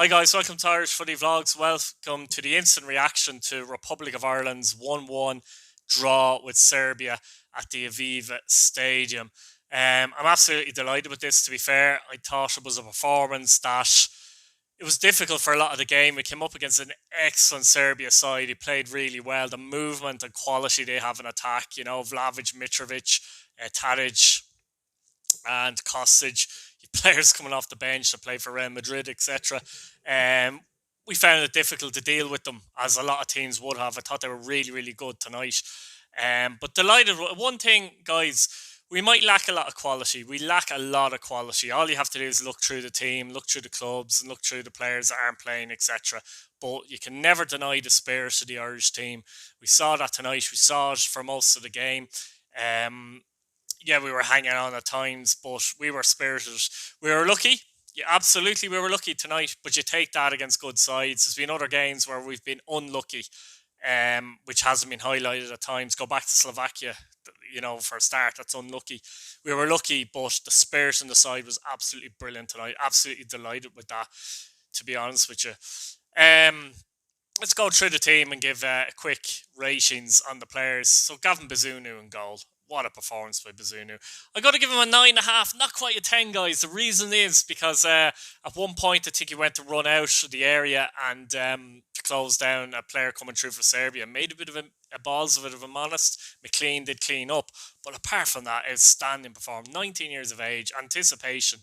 Hi guys, welcome to Irish Footy Vlogs. Welcome to the instant reaction to Republic of Ireland's 1-1 draw with Serbia at the Aviva Stadium. I'm absolutely delighted with this, to be fair. I thought it was a performance that it was difficult for a lot of the game. We came up against an excellent Serbia side. He played really well. The movement and quality they have in attack, Vlahovic, Mitrovic, Tadic, and Kostic, players coming off the bench to play for Real Madrid, etc. We found it difficult to deal with them, as a lot of teams would have. I thought they were really, really good tonight. But delighted. One thing, guys, we might lack a lot of quality. We lack a lot of quality. All you have to do is look through the team, look through the clubs, and look through the players that aren't playing, etc. But you can never deny the spirit of the Irish team. We saw that tonight. We saw it for most of the game. Yeah, we were hanging on at times, but we were spirited. We were lucky. Yeah, absolutely, we were lucky tonight. But you take that against good sides. There's been other games where we've been unlucky, which hasn't been highlighted at times. Go back to Slovakia, for a start. That's unlucky. We were lucky, but the spirit on the side was absolutely brilliant tonight. Absolutely delighted with that, to be honest with you. Let's go through the team and give quick ratings on the players. So Gavin Bazunu in goal. What a performance by Bazunu. I got to give him a 9.5, not quite a 10, guys. The reason is because at one point I think he went to run out of the area and to close down a player coming through for Serbia. Made a bit of a balls of it, if I'm honest. Mclean did clean up. But apart from that, outstanding performance. 19 years of age, anticipation.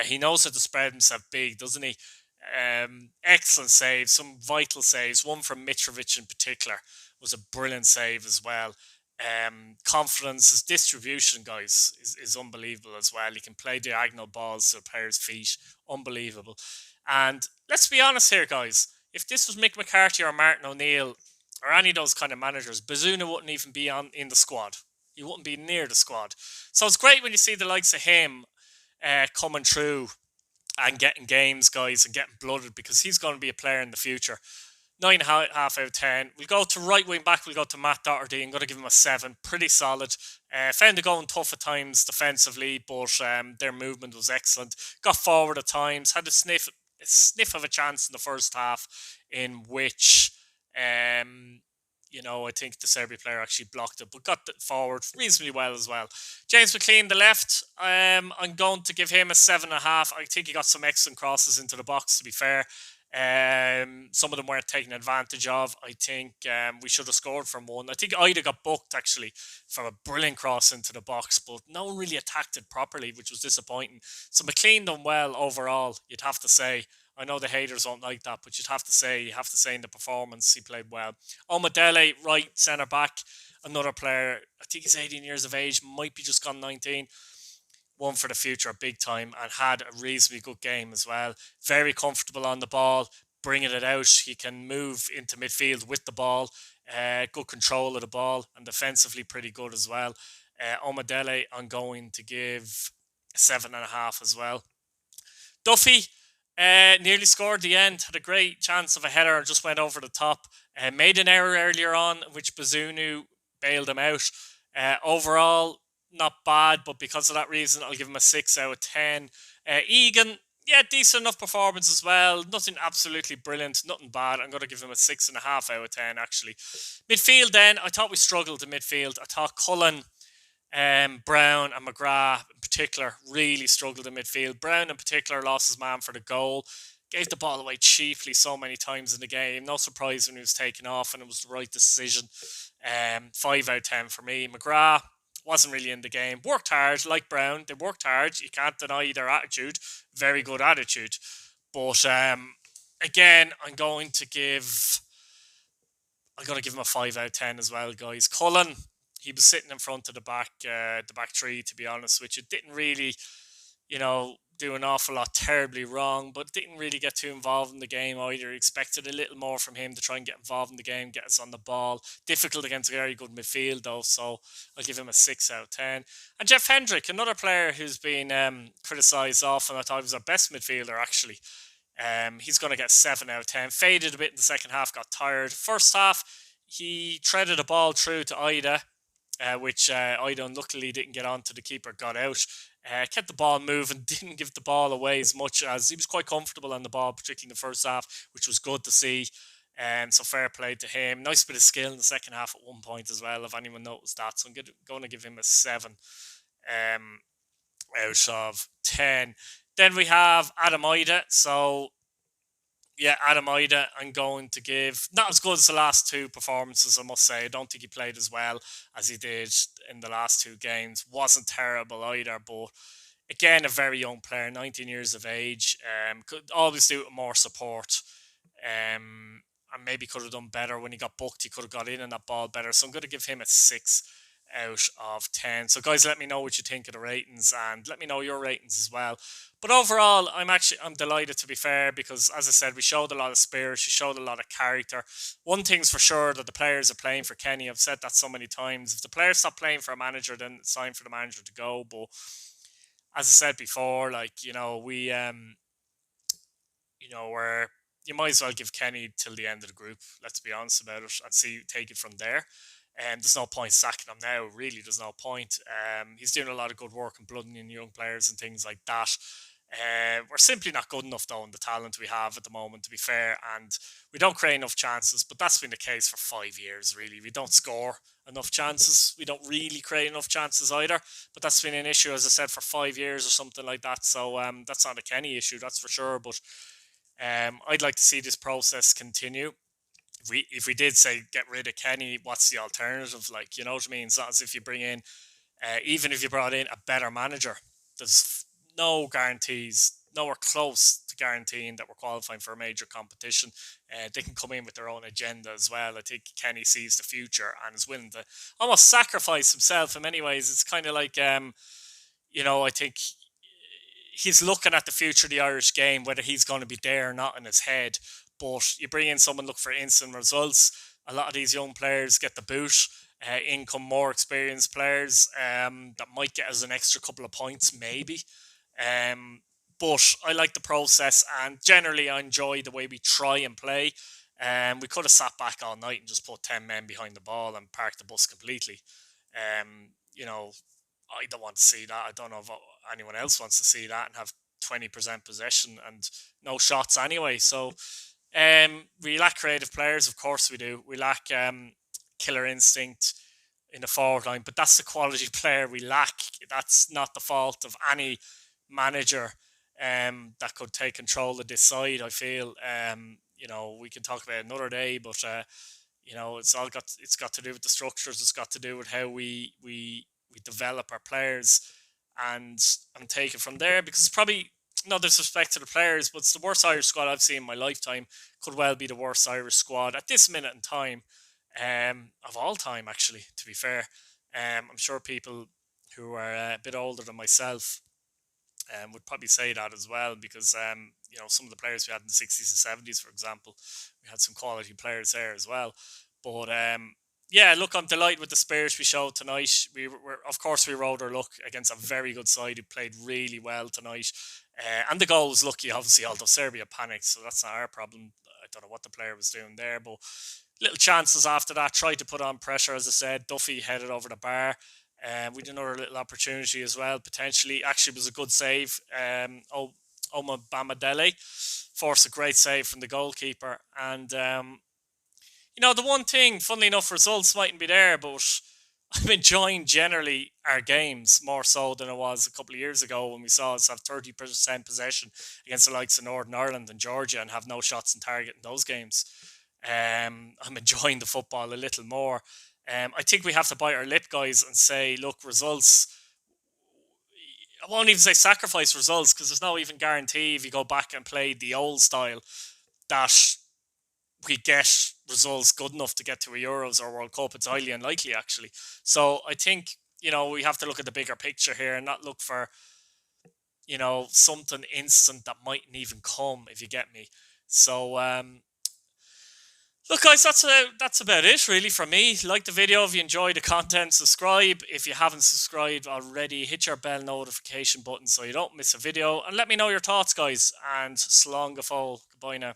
He knows how to spread himself big, doesn't he? Excellent saves, some vital saves. One from Mitrovic in particular was a brilliant save as well. Confidence, his distribution, guys, is unbelievable as well. He can play diagonal balls to a player's feet. Unbelievable. And let's be honest here, guys. If this was Mick McCarthy or Martin O'Neill or any of those kind of managers, Bazunu wouldn't even be in the squad. He wouldn't be near the squad. So it's great when you see the likes of him coming through and getting games, guys, and getting blooded, because he's going to be a player in the future. 9.5 out of 10. We'll go to right wing back. We'll go to Matt Doherty. I'm going to give him a 7. Pretty solid. Found it going tough at times defensively, but their movement was excellent. Got forward at times. Had a sniff of a chance in the first half, in which I think the Serbia player actually blocked it, but got forward reasonably well as well. James Mclean, the left, I'm going to give him a 7.5. I think he got some excellent crosses into the box, to be fair. Some of them weren't taken advantage of. I think we should have scored from one. I think Ida got booked actually from a brilliant cross into the box, but no one really attacked it properly, which was disappointing. So McLean done well overall, you'd have to say. I know the haters won't like that, but you have to say in the performance he played well. Omadele, right centre back, another player. I think he's 18 years of age, might be just gone 19. One for the future, big time, and had a reasonably good game as well. Very comfortable on the ball, bringing it out. He can move into midfield with the ball. Good control of the ball, and defensively pretty good as well. Omadele, I'm going to give a 7.5 as well. Duffy nearly scored the end. Had a great chance of a header and just went over the top. Made an error earlier on, which Bazunu bailed him out. Overall, not bad, but because of that reason, I'll give him a 6 out of 10. Egan, yeah, decent enough performance as well. Nothing absolutely brilliant, nothing bad. I'm going to give him a 6.5 out of 10, actually. Midfield then, I thought we struggled in midfield. I thought Cullen, Brown and McGrath in particular really struggled in midfield. Brown in particular lost his man for the goal. Gave the ball away cheaply so many times in the game. No surprise when he was taken off, and it was the right decision. 5 out of 10 for me. McGrath wasn't really in the game. Worked hard, like Brown. They worked hard. You can't deny their attitude. Very good attitude. But again, I'm going to give him a 5 out of 10 as well, guys. Cullen, he was sitting in front of the back three, to be honest, which it didn't really, do an awful lot terribly wrong, but didn't really get too involved in the game either. Expected a little more from him to try and get involved in the game, get us on the ball. Difficult against a very good midfield though, so I'll give him a 6 out of 10. And Jeff Hendrick, another player who's been criticised often. I thought he was our best midfielder actually. He's going to get 7 out of 10. Faded a bit in the second half, got tired. First half, he threaded a ball through to Ida. which Ida unluckily didn't get on to. The keeper got out. Kept the ball moving, didn't give the ball away as much, as he was quite comfortable on the ball, particularly in the first half, which was good to see. So fair play to him. Nice bit of skill in the second half at one point as well, if anyone noticed that. So I'm going to give him a 7 out of 10. Then we have Adam Ida. So yeah, Adam Ida, I'm going to give not as good as the last two performances, I must say. I don't think he played as well as he did in the last two games. Wasn't terrible either, but again, a very young player, 19 years of age. Could always do with more support. And maybe could have done better when he got booked. He could have got in that ball better. So I'm going to give him a 6 out of 10. So guys, let me know what you think of the ratings, and let me know your ratings as well. But overall, I'm delighted, to be fair, because as I said, we showed a lot of spirit, we showed a lot of character. One thing's for sure, that the players are playing for Kenny. I've said that so many times. If the players stop playing for a manager, then it's time for the manager to go. But as I said before, we're you might as well give Kenny till the end of the group. Let's be honest about it, and take it from there. There's no point sacking him now. Really, there's no point. He's doing a lot of good work and blooding in young players and things like that. We're simply not good enough, though, in the talent we have at the moment, to be fair, and we don't create enough chances. But that's been the case for 5 years, really. We don't score enough chances. We don't really create enough chances either. But that's been an issue, as I said, for 5 years or something like that. So that's not a Kenny issue, that's for sure. But I'd like to see this process continue. If we did say get rid of Kenny, what's the alternative? Like, you know what I mean? It's not as if you bring in, even if you brought in a better manager, there's no guarantees, nowhere close to guaranteeing that we're qualifying for a major competition. They can come in with their own agenda as well. I think Kenny sees the future and is willing to almost sacrifice himself in many ways. It's kind of like, I think he's looking at the future of the Irish game, whether he's going to be there or not in his head. But you bring in someone, look for instant results. A lot of these young players get the boot. In come more experienced players that might get us an extra couple of points, maybe. But I like the process, and generally I enjoy the way we try and play. We could have sat back all night and just put 10 men behind the ball and parked the bus completely. I don't want to see that. I don't know if anyone else wants to see that, and have 20% possession and no shots anyway. So we lack creative players, of course we do. We lack killer instinct in the forward line, but that's the quality player we lack. That's not the fault of any manager that could take control of this side, I feel. We can talk about it another day, but it's got to do with the structures. It's got to do with how we develop our players, and take it from there, because it's probably, no disrespect to the players, but it's the worst Irish squad I've seen in my lifetime. Could well be the worst Irish squad at this minute in time, of all time, actually, to be fair. I'm sure people who are a bit older than myself would probably say that as well, because some of the players we had in the 60s and 70s, for example, we had some quality players there as well. But look, I'm delighted with the spirit we showed tonight. Of course, we rode our luck against a very good side who played really well tonight. And the goal was lucky, obviously, although Serbia panicked, so that's not our problem. I don't know what the player was doing there, but little chances after that. Tried to put on pressure, as I said. Duffy headed over the bar. We did another little opportunity as well, potentially. Actually, it was a good save. Oma Bamadele forced a great save from the goalkeeper. And, the one thing, funnily enough, results mightn't be there, but I'm enjoying generally our games more so than it was a couple of years ago when we saw us have 30% possession against the likes of Northern Ireland and Georgia and have no shots on target in those games. I'm enjoying the football a little more. I think we have to bite our lip, guys, and say, look, results. I won't even say sacrifice results, because there's no even guarantee if you go back and play the old style that we get results good enough to get to a Euros or World Cup. It's highly unlikely, actually. So I think, we have to look at the bigger picture here and not look for, something instant that mightn't even come, if you get me. So, look, guys, that's about it, really, from me. Like the video if you enjoy the content. Subscribe if you haven't subscribed already. Hit your bell notification button so you don't miss a video. And let me know your thoughts, guys. And slán go fóill. Goodbye now.